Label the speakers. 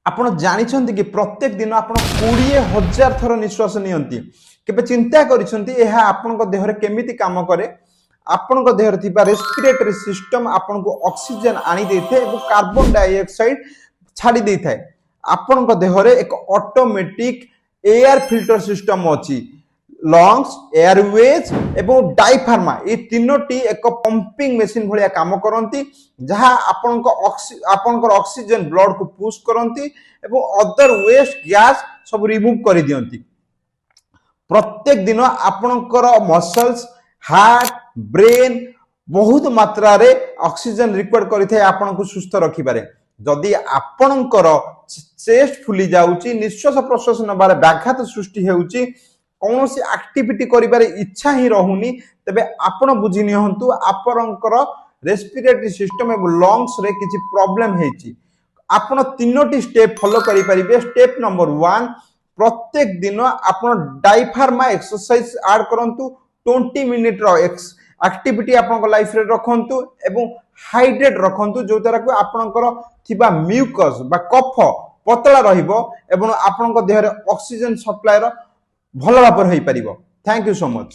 Speaker 1: आपण जानिछन्ति कि प्रत्येक दिन आपण 20,000 थर निश्वास नियंती केबे चिंता करिसन्ति एहा आपनको देहरे केमिति काम करे आपनको देहरे थिबा रेस्पिरेटरी सिस्टम आपनको ऑक्सीजन आनी देथे एवं कार्बन डाइऑक्साइड छाडी देथाय आपनको देहरे एक ऑटोमेटिक एयर फिल्टर सिस्टम अछि लंग्स एयरवेज एवं डायफ्राम ये तीनोटी एक पंपिंग मशीन भलिया काम करंती जहां आपनको ऑक्सीजन ब्लड को पुश करंती एवं अदर वेस्ट गैस सब रिमूव कर दियंती प्रत्येक दिन आपनकर मसल्स हार्ट ब्रेन बहुत मात्रा रे ऑक्सीजन रिक्वायर्ड करिथाय आपनको सुस्थ रखिबारे जदि आपनकर चेस्ट फुली जाउची निश्वास प्रश्वास नबारे व्याघात सृष्टि हेउची कौन सी एक्टिविटी करिबारे इच्छा ही रहुनी तबे आपण बुझी निहंतु आपनकर रेस्पिरेटरी सिस्टम एवं लंग्स रे किछि प्रॉब्लम हेची आपण तीनोटी स्टेप फॉलो करि परिबे स्टेप नंबर 1 प्रत्येक दिन आपण डायफ्राम एक्सरसाइज ऐड करंतु 20 मिनिट रो एक्टिविटी आपन लाइफ रे रखंतु एवं हाइड्रेट रखंतु जो तरह को आपनकर थिबा म्यूकस बा कफ पतला रहिबो एवं आपनकर देह रे ऑक्सीजन सप्लाई रो भल भाव हो पारिबो। Thank you so much.